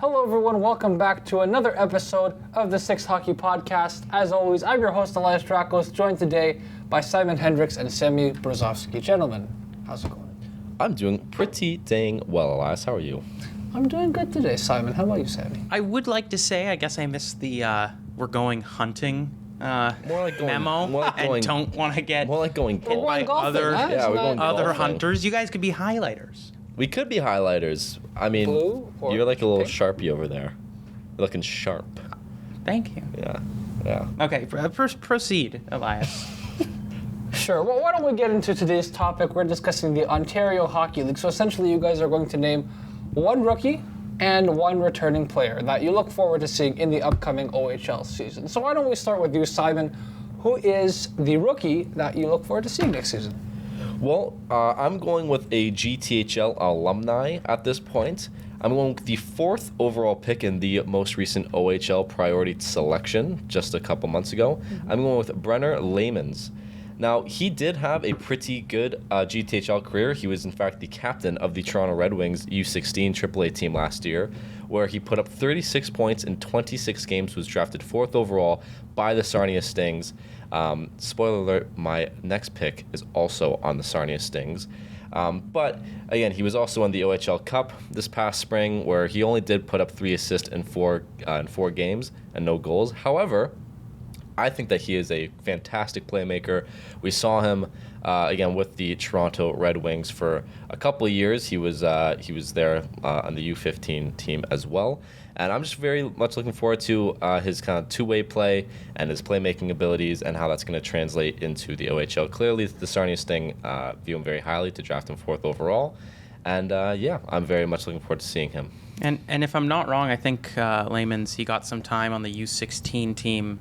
Hello everyone, welcome back to another episode of the Six Hockey Podcast. As always, I'm your host Elias Drakos, joined today by Simon Hendricks and Sammy Brzozowski. Gentlemen, how's it going? I'm doing pretty dang well, Elias. How are you? I'm doing good today, Simon. How about you, Sammy? I would like to say, I guess I missed the we're going hunting memo and don't want to get more like going hit by golfing, other, huh? yeah, we're going other golfing. hunters. You guys could be highlighters. We could be highlighters. I mean, Blue or you're like a little pink? Sharpie over there. You're looking sharp. Thank you. Yeah. Okay, first proceed, Elias. Sure. Well, why don't we get into today's topic? We're discussing the Ontario Hockey League. So essentially, you guys are going to name one rookie and one returning player that you look forward to seeing in the upcoming OHL season. So why don't we start with you, Simon? Who is the rookie that you look forward to seeing next season? Well, I'm going with a GTHL alumni at this point. I'm going with the 4th overall pick in the most recent OHL priority selection just a couple months ago. I'm going with Brenner Lamans. Now, he did have a pretty good GTHL career. He was, in fact, the captain of the Toronto Red Wings U16 AAA team last year, where he put up 36 points in 26 games, was drafted 4th overall by the Sarnia Stings. Spoiler alert, my next pick is also on the Sarnia Stings. But, again, he was also in the OHL Cup this past spring, where he only did put up 3 assists in four games and no goals. However, I think that he is a fantastic playmaker. We saw him again with the Toronto Red Wings for a couple of years. He was there on the U15 team as well, and I'm just very much looking forward to his kind of two-way play and his playmaking abilities and how that's going to translate into the OHL. Clearly, the Sarnia Sting view him very highly to draft him 4th overall, and I'm very much looking forward to seeing him. And if I'm not wrong, I think Layman's, he got some time on the U16 team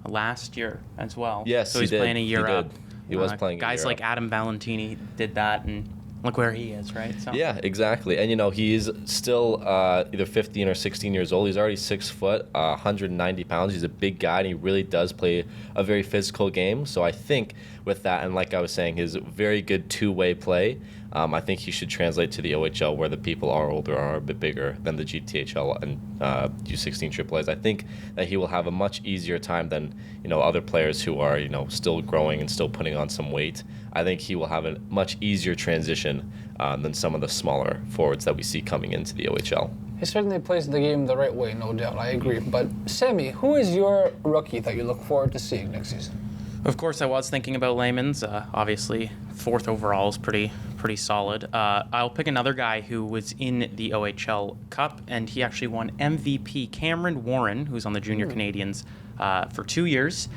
last year as well. Yes, so he's he did. playing a year He up. did. He was playing a guys year like up. Adam Valentini did that, and look where he is, right? So. Yeah, exactly. And, he's still either 15 or 16 years old. He's already 6 foot, 190 pounds. He's a big guy, and he really does play a very physical game. So I think with that, and like I was saying, his very good two-way play, I think he should translate to the OHL, where the people are older, are a bit bigger than the GTHL and U16 AAAs. I think that he will have a much easier time than other players who are still growing and still putting on some weight. I think he will have a much easier transition than some of the smaller forwards that we see coming into the OHL. He certainly plays the game the right way, no doubt. I agree. But Sammy, who is your rookie that you look forward to seeing next season? Of course, I was thinking about Layman's. Obviously, 4th overall is pretty solid. I'll pick another guy who was in the OHL Cup, and he actually won MVP. Cameron Warren, who's on the Junior Canadians for 2 years.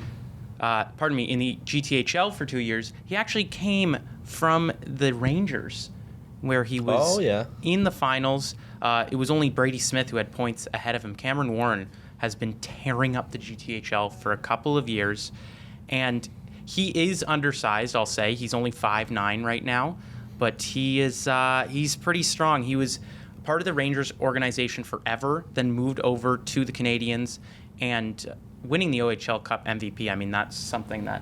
In the GTHL for 2 years. He actually came from the Rangers, where he was in the finals. It was only Brady Smith who had points ahead of him. Cameron Warren has been tearing up the GTHL for a couple of years. And he is undersized, I'll say. He's only 5'9" right now, but he's pretty strong. He was part of the Rangers organization forever, then moved over to the Canadians, and winning the OHL Cup MVP. I mean, that's something that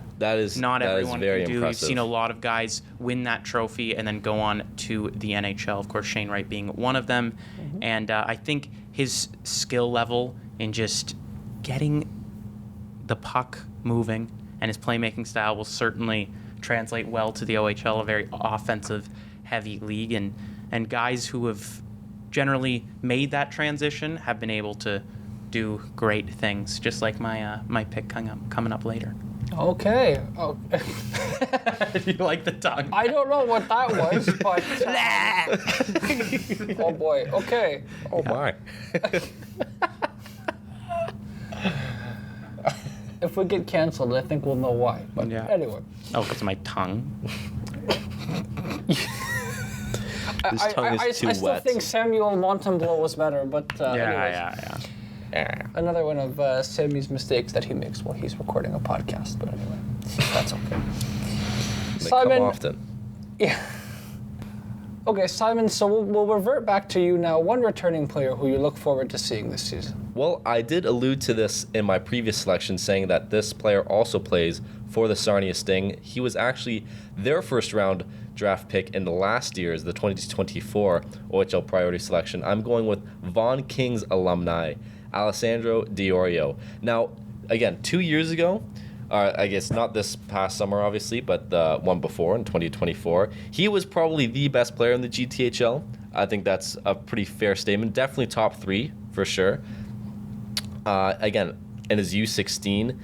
not everyone can do. Impressive. You've seen a lot of guys win that trophy and then go on to the NHL. Of course, Shane Wright being one of them. Mm-hmm. And I think his skill level in just getting the puck moving and his playmaking style will certainly translate well to the OHL, a very offensive-heavy league. And guys who have generally made that transition have been able to do great things, just like my pick coming up later. Okay. Oh. You like the tongue? I don't know what that was, but... oh, boy. Okay. Oh, my. If we get canceled, I think we'll know why. But anyway. Oh, it's my tongue. His tongue is too I still wet. think Samuel Montembeau was better, but anyways. Yeah. Another one of Sammy's mistakes that he makes while he's recording a podcast. But anyway, that's okay. They Simon, come often. Yeah. Okay, Simon, so we'll revert back to you now. One returning player who you look forward to seeing this season. Well, I did allude to this in my previous selection, saying that this player also plays for the Sarnia Sting. He was actually their first-round draft pick in last year's, the 2024 OHL priority selection, I'm going with Von Kings alumni, Alessandro Diorio. Now, again, 2 years ago, I guess not this past summer, obviously, but the one before in 2024, he was probably the best player in the GTHL. I think that's a pretty fair statement. Definitely top 3 for sure. Again, in his U16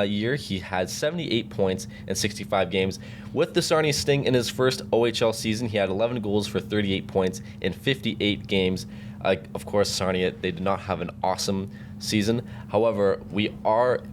year, he had 78 points in 65 games. With the Sarnia Sting in his first OHL season, he had 11 goals for 38 points in 58 games. Of course, Sarnia, they did not have an awesome season. However,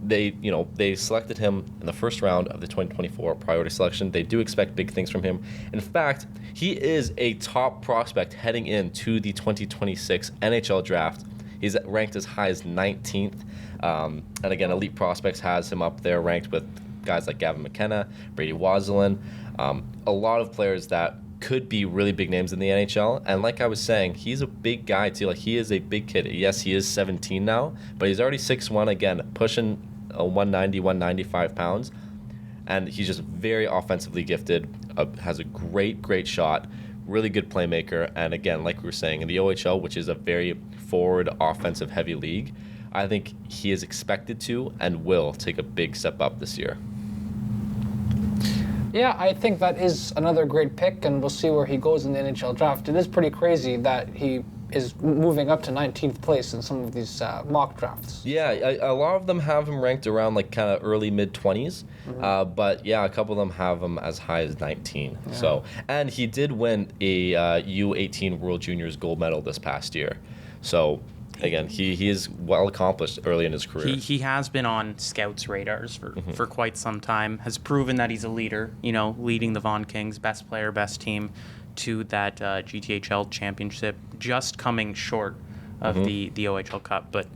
they selected him in the first round of the 2024 priority selection. They do expect big things from him. In fact, he is a top prospect heading into the 2026 NHL draft. He's ranked as high as 19th. And again, Elite Prospects has him up there ranked with guys like Gavin McKenna, Brady Wazelin, a lot of players that could be really big names in the NHL. And like I was saying, he's a big guy too. Like, he is a big kid. Yes, he is 17 now, but he's already 6'1", again, pushing 190, 195 pounds. And he's just very offensively gifted, has a great shot, really good playmaker. And again, like we were saying, in the OHL, which is a very forward, offensive heavy league, I think he is expected to and will take a big step up this year. Yeah, I think that is another great pick, and we'll see where he goes in the NHL draft. It is pretty crazy that he is moving up to 19th place in some of these mock drafts. Yeah, a lot of them have him ranked around like kind of early mid-20s, but yeah, a couple of them have him as high as 19. Yeah. So, and he did win a U18 World Juniors gold medal this past year. So, again, he is well accomplished early in his career. He has been on scouts' radars for quite some time, has proven that he's a leader, leading the Von Kings, best player, best team, to that GTHL championship, just coming short of the OHL Cup. But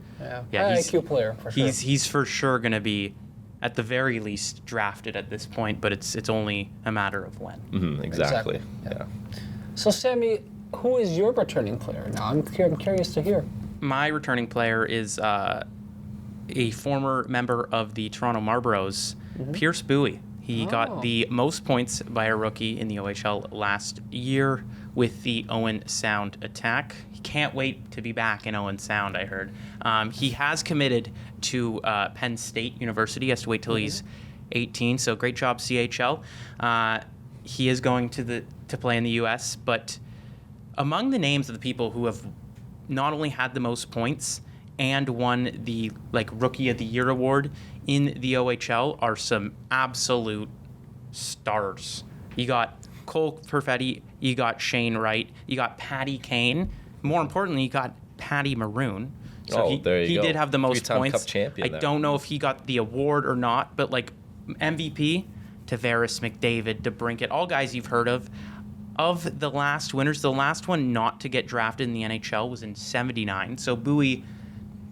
yeah, he's IQ player for sure. He's for sure going to be, at the very least, drafted at this point, but it's only a matter of when. Exactly. Yeah. So, Sammy, who is your returning player now? I'm curious to hear. My returning player is a former member of the Toronto Marlboros, Pierce Bowie. He got the most points by a rookie in the OHL last year with the Owen Sound attack. He can't wait to be back in Owen Sound, I heard. He has committed to Penn State University. He has to wait till he's 18, so great job, CHL. He is going to play in the U.S., but among the names of the people who have not only had the most points and won the Rookie of the Year award in the OHL are some absolute stars. You got Cole Perfetti, you got Shane Wright, you got Patty Kane. More importantly, you got Patty Maroon. So there you go. He did have the most Three-time points. Cup champion. I don't know if he got the award or not, but MVP, Tavares, McDavid, DeBrincat, all guys you've heard of. Of the last winners, the last one not to get drafted in the NHL was in '79. So Bowie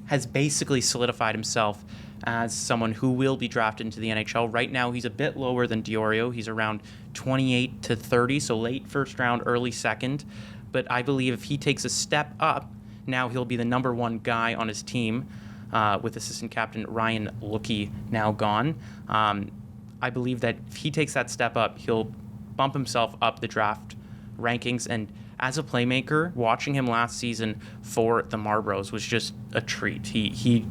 has basically solidified himself as someone who will be drafted into the NHL. Right now, he's a bit lower than Diorio. He's around 28 to 30, so late first round, early second. But I believe if he takes a step up, now he'll be the number one guy on his team, with assistant captain Ryan Lookey now gone. I believe that if he takes that step up, he'll bump himself up the draft rankings. And as a playmaker, watching him last season for the Marlboros was just a treat. He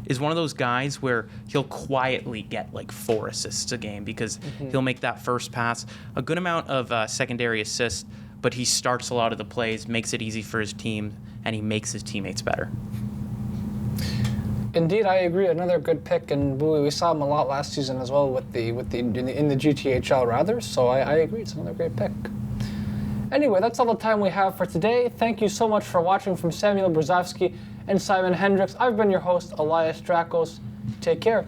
is one of those guys where he'll quietly get 4 assists a game because he'll make that first pass, a good amount of secondary assists, but he starts a lot of the plays, makes it easy for his team, and he makes his teammates better. Indeed, I agree. Another good pick, and Bowie, we saw him a lot last season as well in the GTHL rather. So I agree, it's another great pick. Anyway, that's all the time we have for today. Thank you so much for watching from Samuel Brzezowski and Simon Hendricks. I've been your host, Elias Drakos. Take care.